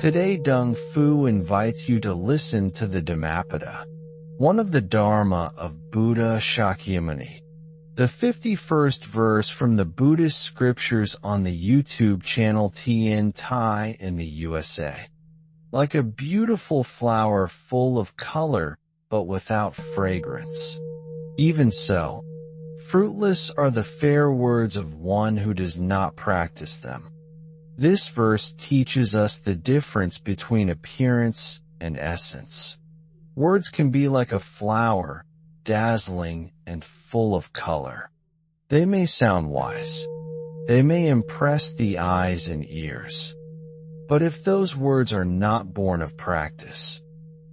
Today Dong Fu invites you to listen to the Dhammapada, one of the Dharma of Buddha Shakyamuni. The 51st verse from the Buddhist scriptures on the YouTube channel TIong in the USA. Like a beautiful flower full of color but without fragrance. Even so, fruitless are the fair words of one who does not practice them. This verse teaches us the difference between appearance and essence. Words can be like a flower, dazzling and full of color. They may sound wise. They may impress the eyes and ears. But if those words are not born of practice,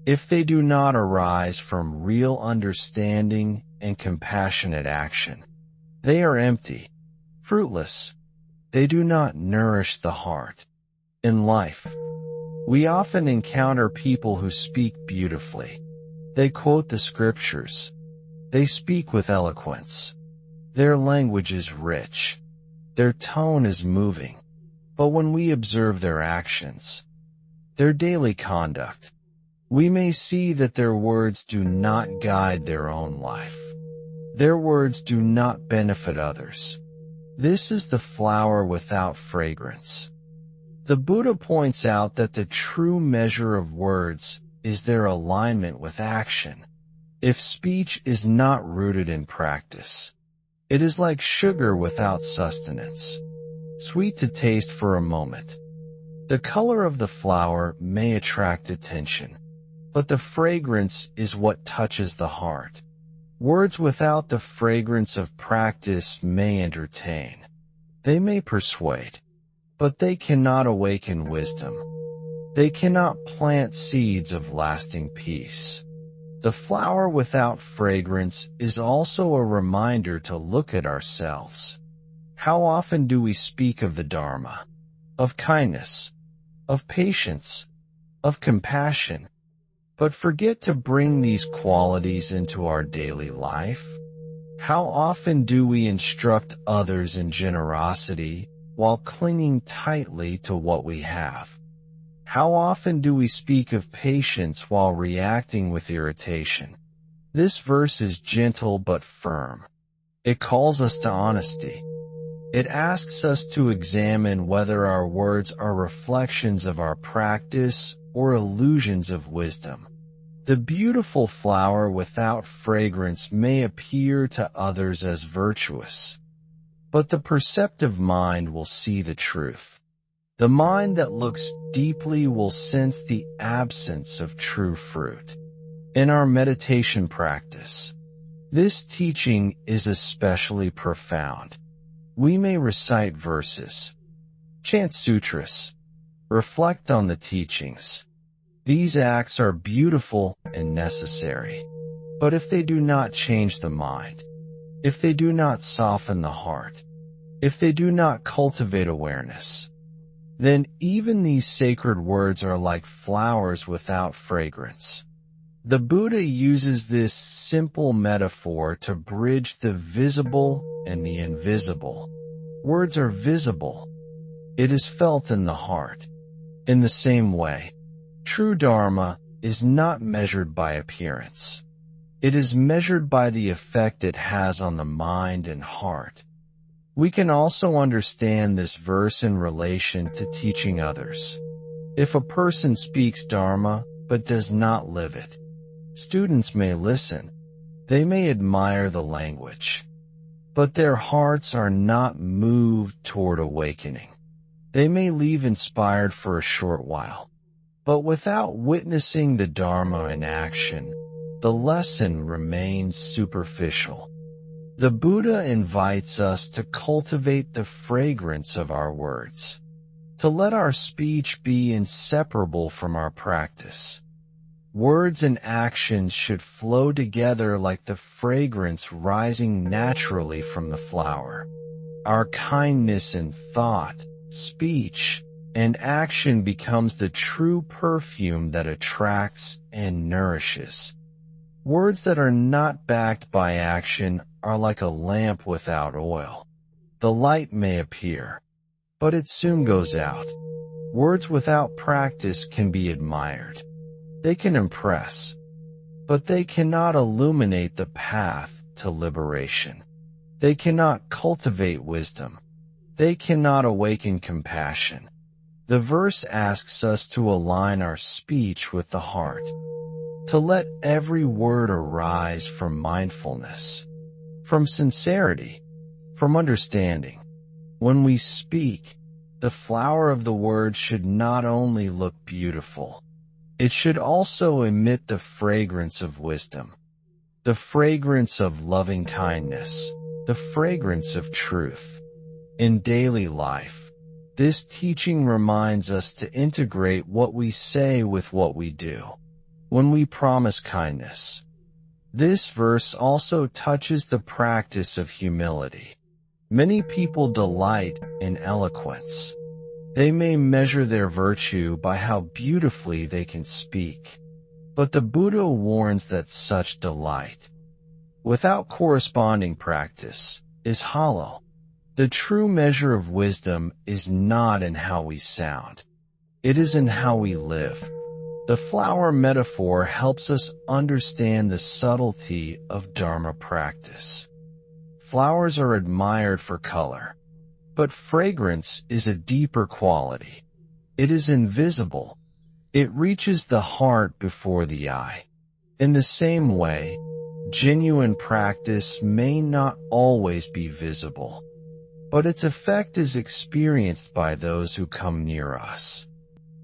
if they do not arise from real understanding and compassionate action, they are empty, fruitless. They do not nourish the heart. In life, we often encounter people who speak beautifully. They quote the scriptures. They speak with eloquence. Their language is rich. Their tone is moving. But when we observe their actions, their daily conduct, we may see that their words do not guide their own life. Their words do not benefit others. This is the flower without fragrance. The Buddha points out that the true measure of words is their alignment with action. If speech is not rooted in practice, it is like sugar without sustenance, sweet to taste for a moment. The color of the flower may attract attention, but the fragrance is what touches the heart. Words without the fragrance of practice may entertain. They may persuade, but they cannot awaken wisdom. They cannot plant seeds of lasting peace. The flower without fragrance is also a reminder to look at ourselves. How often do we speak of the Dharma, of kindness, of patience, of compassion, but forget to bring these qualities into our daily life? How often do we instruct others in generosity while clinging tightly to what we have? How often do we speak of patience while reacting with irritation? This verse is gentle but firm. It calls us to honesty. It asks us to examine whether our words are reflections of our practice or illusions of wisdom. The beautiful flower without fragrance may appear to others as virtuous, but the perceptive mind will see the truth. The mind that looks deeply will sense the absence of true fruit. In our meditation practice, this teaching is especially profound. We may recite verses, chant sutras, reflect on the teachings. These acts are beautiful and necessary, but if they do not change the mind, if they do not soften the heart, if they do not cultivate awareness, then even these sacred words are like flowers without fragrance. The Buddha uses this simple metaphor to bridge the visible and the invisible. Words are visible. It is felt in the heart. In the same way, true Dharma is not measured by appearance. It is measured by the effect it has on the mind and heart. We can also understand this verse in relation to teaching others. If a person speaks Dharma but does not live it, students may listen. They may admire the language, but their hearts are not moved toward awakening. They may leave inspired for a short while, but without witnessing the Dharma in action, the lesson remains superficial. The Buddha invites us to cultivate the fragrance of our words, to let our speech be inseparable from our practice. Words and actions should flow together like the fragrance rising naturally from the flower. Our kindness in thought, speech, and action becomes the true perfume that attracts and nourishes. Words that are not backed by action are like a lamp without oil. The light may appear, but it soon goes out. Words without practice can be admired. They can impress, but they cannot illuminate the path to liberation. They cannot cultivate wisdom. They cannot awaken compassion. The verse asks us to align our speech with the heart, to let every word arise from mindfulness, from sincerity, from understanding. When we speak, the flower of the word should not only look beautiful, it should also emit the fragrance of wisdom, the fragrance of loving kindness, the fragrance of truth. In daily life, this teaching reminds us to integrate what we say with what we do. When we promise kindness, this verse also touches the practice of humility. Many people delight in eloquence. They may measure their virtue by how beautifully they can speak. But the Buddha warns that such delight, without corresponding practice, is hollow. The true measure of wisdom is not in how we sound. It is in how we live. The flower metaphor helps us understand the subtlety of Dharma practice. Flowers are admired for color, but fragrance is a deeper quality. It is invisible. It reaches the heart before the eye. In the same way, genuine practice may not always be visible, but its effect is experienced by those who come near us.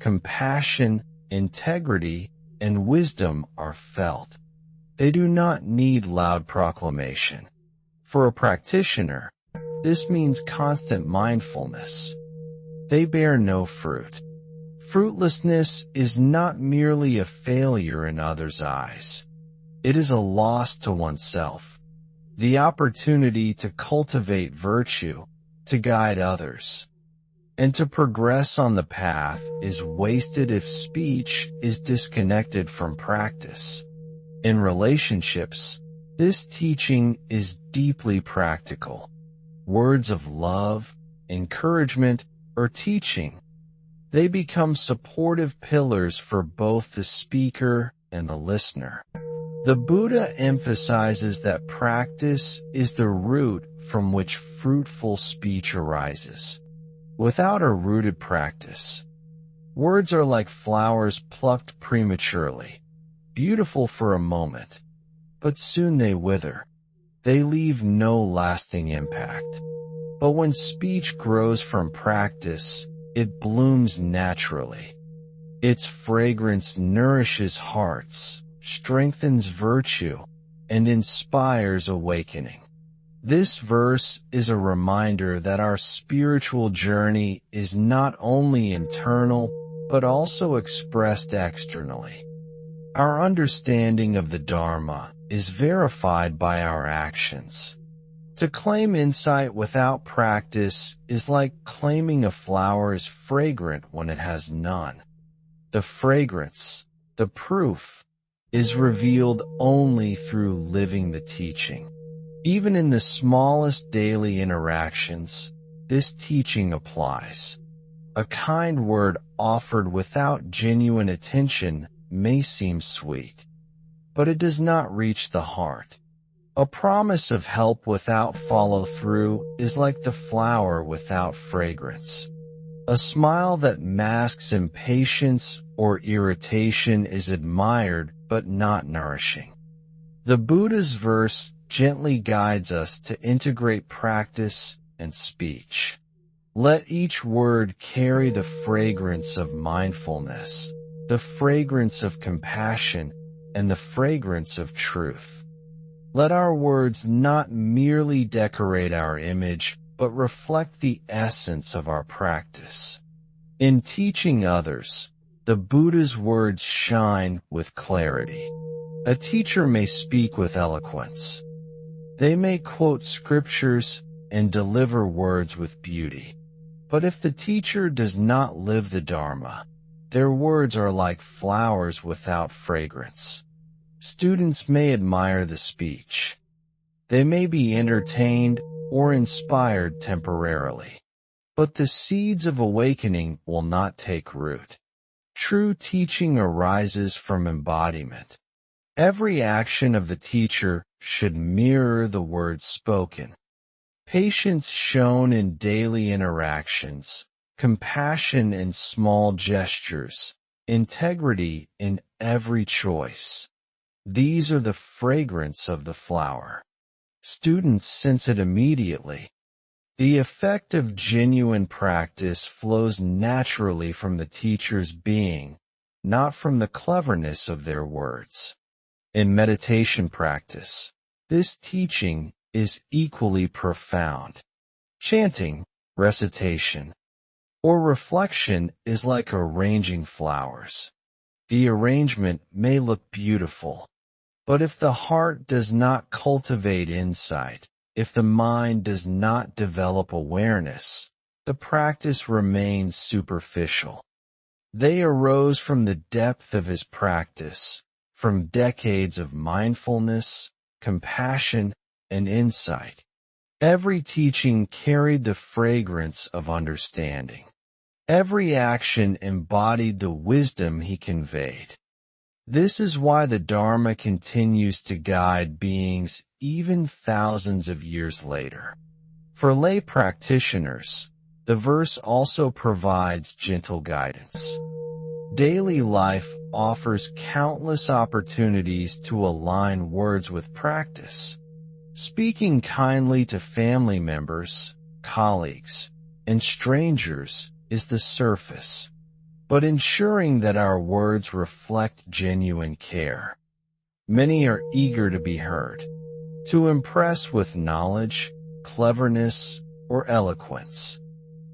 Compassion, integrity, and wisdom are felt. They do not need loud proclamation. For a practitioner, this means constant mindfulness. They bear no fruit. Fruitlessness is not merely a failure in others' eyes. It is a loss to oneself. The opportunity to cultivate virtue, to guide others, and to progress on the path is wasted if speech is disconnected from practice. In relationships, this teaching is deeply practical. Words of love, encouragement, or teaching, they become supportive pillars for both the speaker and the listener. The Buddha emphasizes that practice is the root from which fruitful speech arises. Without a rooted practice, words are like flowers plucked prematurely, beautiful for a moment, but soon they wither. They leave no lasting impact. But when speech grows from practice, it blooms naturally. Its fragrance nourishes hearts, strengthens virtue, and inspires awakening. This verse is a reminder that our spiritual journey is not only internal, but also expressed externally. Our understanding of the Dharma is verified by our actions. To claim insight without practice is like claiming a flower is fragrant when it has none. The fragrance, the proof, is revealed only through living the teaching. Even in the smallest daily interactions, this teaching applies. A kind word offered without genuine attention may seem sweet, but it does not reach the heart. A promise of help without follow-through is like the flower without fragrance. A smile that masks impatience or irritation is admired but not nourishing. The Buddha's verse gently guides us to integrate practice and speech. Let each word carry the fragrance of mindfulness, the fragrance of compassion, and the fragrance of truth. Let our words not merely decorate our image, but reflect the essence of our practice. In teaching others, the Buddha's words shine with clarity. A teacher may speak with eloquence. They may quote scriptures and deliver words with beauty. But if the teacher does not live the Dharma, their words are like flowers without fragrance. Students may admire the speech. They may be entertained or inspired temporarily. but the seeds of awakening will not take root. True teaching arises from embodiment. Every action of the teacher should mirror the words spoken. Patience shown in daily interactions, compassion in small gestures, integrity in every choice. These are the fragrance of the flower. Students sense it immediately. The effect of genuine practice flows naturally from the teacher's being, not from the cleverness of their words. In meditation practice, this teaching is equally profound. Chanting, recitation, or reflection is like arranging flowers. The arrangement may look beautiful, but if the heart does not cultivate insight, if the mind does not develop awareness, the practice remains superficial. They arose from the depth of his practice, from decades of mindfulness, compassion, and insight. Every teaching carried the fragrance of understanding. Every action embodied the wisdom he conveyed. This is why the Dharma continues to guide beings even thousands of years later. For lay practitioners, the verse also provides gentle guidance. Daily life offers countless opportunities to align words with practice. Speaking kindly to family members, colleagues, and strangers is the surface, but ensuring that our words reflect genuine care. Many are eager to be heard, to impress with knowledge, cleverness, or eloquence.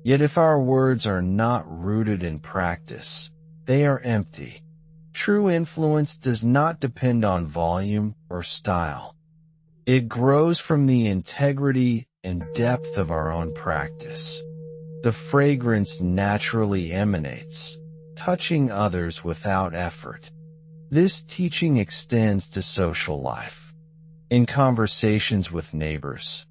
Yet if our words are not rooted in practice, they are empty. True influence does not depend on volume or style. It grows from the integrity and depth of our own practice. The fragrance naturally emanates, touching others without effort. This teaching extends to social life. In conversations with neighbors,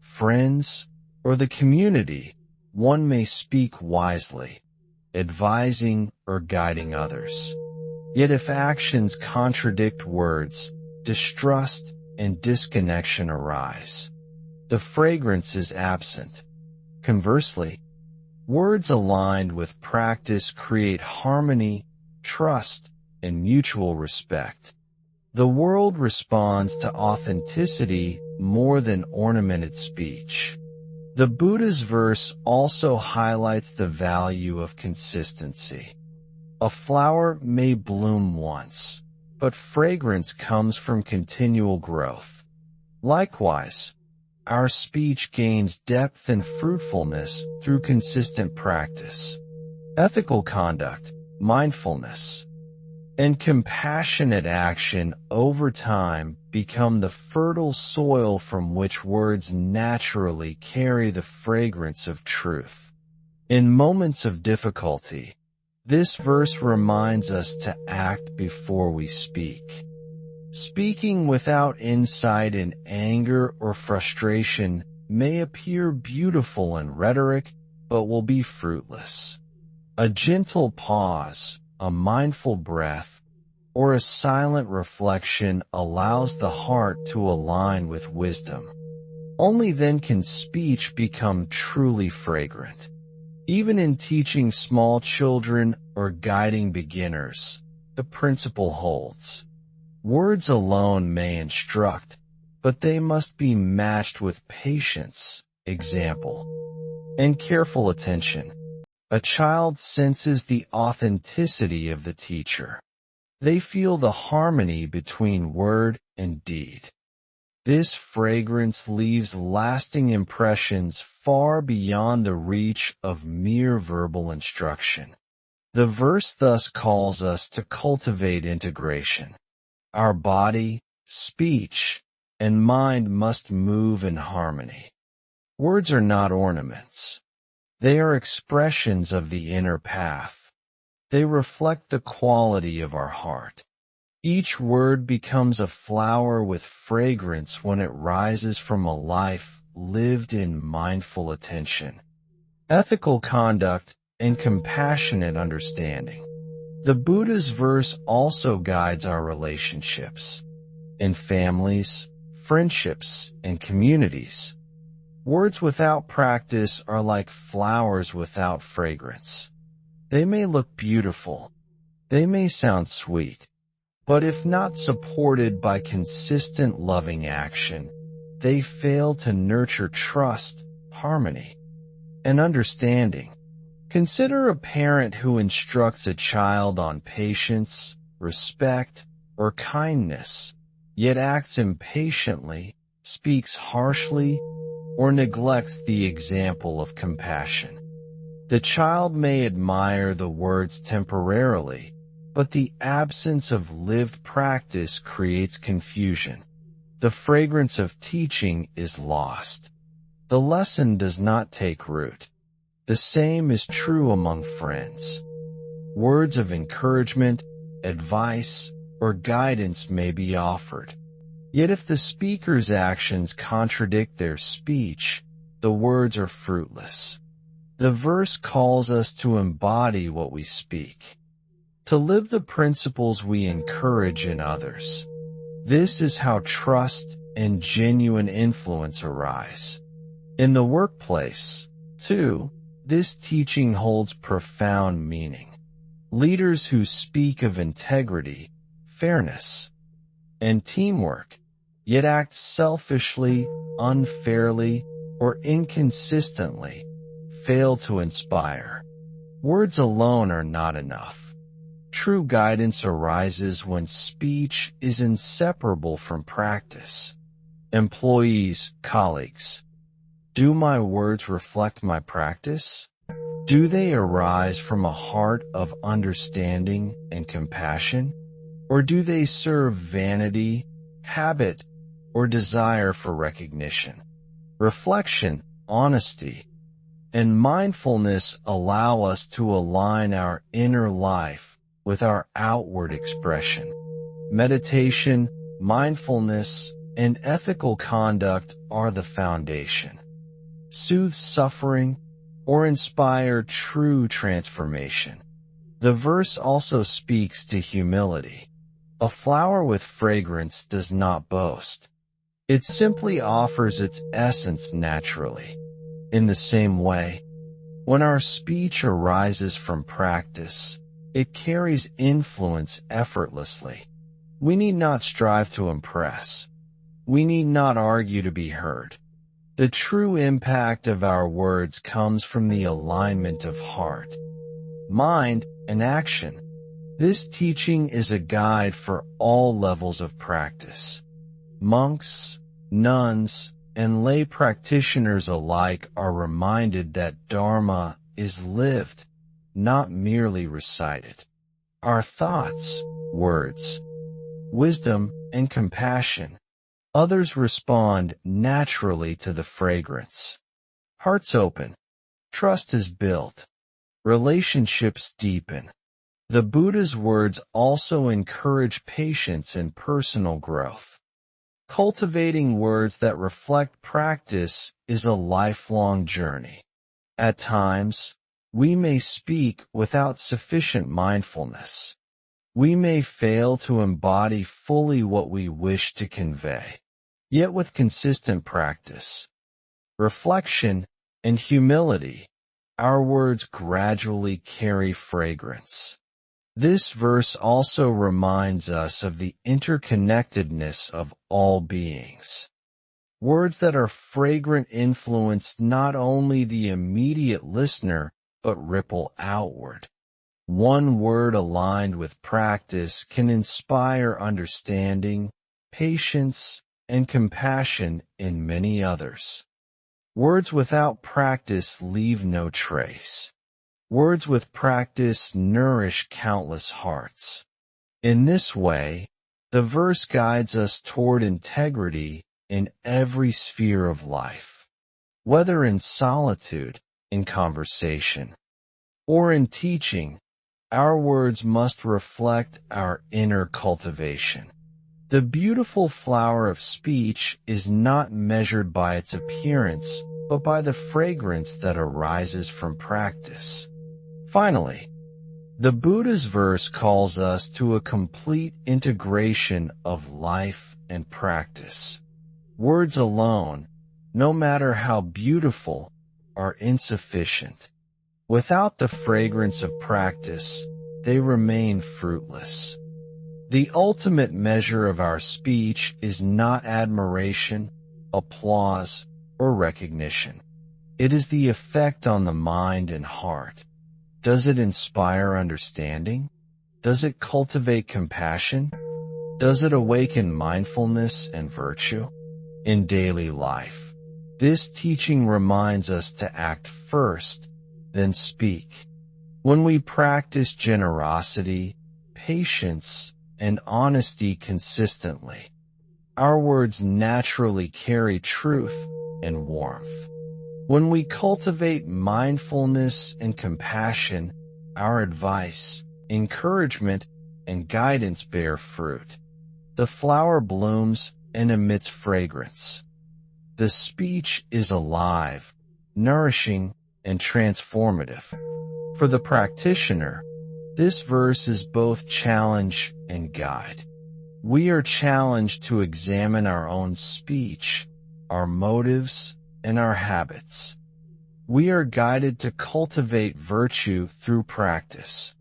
friends, or the community, one may speak wisely, advising or guiding others. Yet if actions contradict words, distrust and disconnection arise. The fragrance is absent. Conversely, words aligned with practice create harmony, trust, and mutual respect. The world responds to authenticity more than ornamented speech. The Buddha's verse also highlights the value of consistency. A flower may bloom once, but fragrance comes from continual growth. Likewise, our speech gains depth and fruitfulness through consistent practice. Ethical conduct, mindfulness, and compassionate action over time become the fertile soil from which words naturally carry the fragrance of truth. In moments of difficulty, this verse reminds us to act before we speak. Speaking without insight in anger or frustration may appear beautiful in rhetoric, but will be fruitless. A gentle pause, a mindful breath, or a silent reflection allows the heart to align with wisdom. Only then can speech become truly fragrant. Even in teaching small children or guiding beginners, the principle holds. Words alone may instruct, but they must be matched with patience, example, and careful attention. A child senses the authenticity of the teacher. They feel the harmony between word and deed. This fragrance leaves lasting impressions far beyond the reach of mere verbal instruction. The verse thus calls us to cultivate integration. Our body, speech, and mind must move in harmony. Words are not ornaments. They are expressions of the inner path. They reflect the quality of our heart. Each word becomes a flower with fragrance when it rises from a life lived in mindful attention. ethical conduct, and compassionate understanding. The Buddha's verse also guides our relationships in families, friendships, and communities. Words without practice are like flowers without fragrance. They may look beautiful, they may sound sweet, but if not supported by consistent loving action, they fail to nurture trust, harmony, and understanding. Consider a parent who instructs a child on patience, respect, or kindness, yet acts impatiently, speaks harshly, or neglects the example of compassion. The child may admire the words temporarily, but the absence of lived practice creates confusion. The fragrance of teaching is lost. The lesson does not take root. The same is true among friends. Words of encouragement, advice, or guidance may be offered. Yet if the speaker's actions contradict their speech, the words are fruitless. The verse calls us to embody what we speak, to live the principles we encourage in others. This is how trust and genuine influence arise. In the workplace, too, this teaching holds profound meaning. Leaders who speak of integrity, fairness, and teamwork, yet act selfishly, unfairly, or inconsistently, fail to inspire. Words alone are not enough. True guidance arises when speech is inseparable from practice. Employees, colleagues, do my words reflect my practice? Do they arise from a heart of understanding and compassion? Or do they serve vanity, habit, or desire for recognition? Reflection, honesty, and mindfulness allow us to align our inner life with our outward expression. Meditation, mindfulness, and ethical conduct are the foundation. Soothe suffering or inspire true transformation. The verse also speaks to humility. A flower with fragrance does not boast. It simply offers its essence naturally. In the same way, when our speech arises from practice, it carries influence effortlessly. We need not strive to impress. We need not argue to be heard. The true impact of our words comes from the alignment of heart, mind, and action. This teaching is a guide for all levels of practice. Monks, nuns, and lay practitioners alike are reminded that Dharma is lived, not merely recited. Our thoughts, words, wisdom, and compassion, others respond naturally to the fragrance. Hearts open, trust is built, relationships deepen. The Buddha's words also encourage patience and personal growth. Cultivating words that reflect practice is a lifelong journey. At times, we may speak without sufficient mindfulness. We may fail to embody fully what we wish to convey. Yet with consistent practice, reflection, and humility, our words gradually carry fragrance. This verse also reminds us of the interconnectedness of all beings. Words that are fragrant influence not only the immediate listener, but ripple outward. One word aligned with practice can inspire understanding, patience, and compassion in many others. Words without practice leave no trace. Words with practice nourish countless hearts. In this way, the verse guides us toward integrity in every sphere of life. Whether in solitude, in conversation, or in teaching, our words must reflect our inner cultivation. The beautiful flower of speech is not measured by its appearance, but by the fragrance that arises from practice. Finally, the Buddha's verse calls us to a complete integration of life and practice. Words alone, no matter how beautiful, are insufficient. Without the fragrance of practice, they remain fruitless. The ultimate measure of our speech is not admiration, applause, or recognition. It is the effect on the mind and heart. Does it inspire understanding? Does it cultivate compassion? Does it awaken mindfulness and virtue? In daily life, this teaching reminds us to act first, then speak. When we practice generosity, patience, and honesty consistently, our words naturally carry truth and warmth. When we cultivate mindfulness and compassion, our advice, encouragement, and guidance bear fruit. The flower blooms and emits fragrance. The speech is alive, nourishing, and transformative. For the practitioner, this verse is both challenge and guide. We are challenged to examine our own speech, our motives, and our habits. We are guided to cultivate virtue through practice.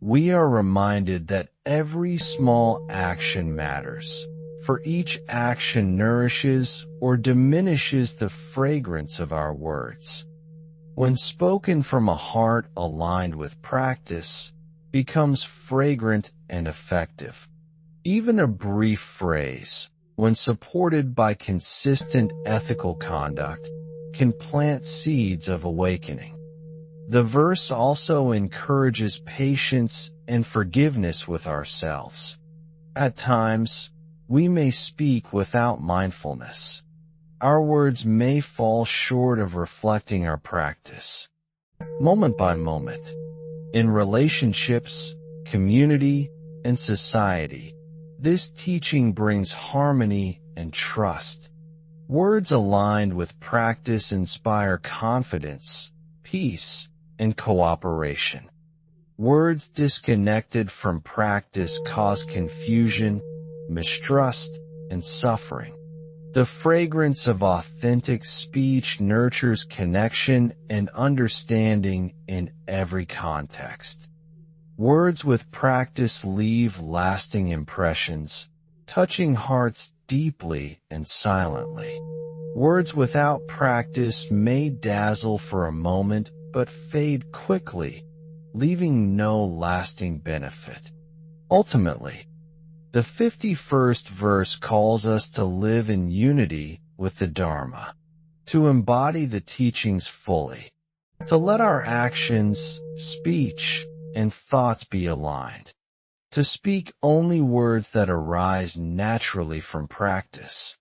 We are reminded that every small action matters, for each action nourishes or diminishes the fragrance of our words. When spoken from a heart aligned with practice, becomes fragrant and effective. Even a brief phrase, when supported by consistent ethical conduct, can plant seeds of awakening. The verse also encourages patience and forgiveness with ourselves. At times, we may speak without mindfulness. Our words may fall short of reflecting our practice. Moment by moment, in relationships, community, and society, this teaching brings harmony and trust. Words aligned with practice inspire confidence, peace, and cooperation. Words disconnected from practice cause confusion, mistrust, and suffering. The fragrance of authentic speech nurtures connection and understanding in every context. Words with practice leave lasting impressions, touching hearts deeply and silently. Words without practice may dazzle for a moment but fade quickly, leaving no lasting benefit. Ultimately, the 51st verse calls us to live in unity with the Dharma, to embody the teachings fully, to let our actions, speech, and thoughts be aligned, to speak only words that arise naturally from practice,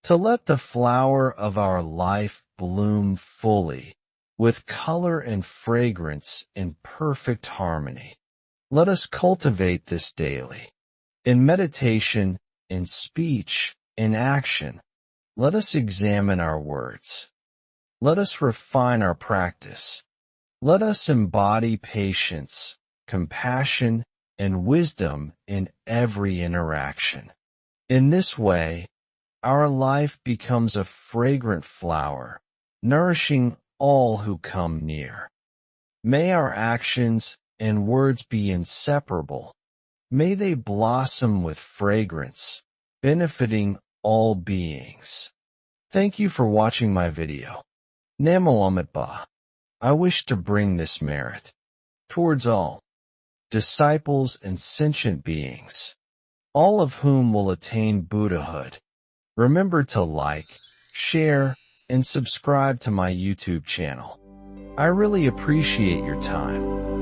to let the flower of our life bloom fully, with color and fragrance in perfect harmony. Let us cultivate this daily. In meditation, in speech, in action, let us examine our words. Let us refine our practice. Let us embody patience, compassion, and wisdom in every interaction. In this way, our life becomes a fragrant flower, nourishing all who come near. May our actions and words be inseparable. May they blossom with fragrance, benefiting all beings. Thank you for watching my video. DHAMMAPADA. I wish to bring this merit towards all disciples and sentient beings, all of whom will attain Buddhahood. Remember to like, share, and subscribe to my YouTube channel. I really appreciate your time.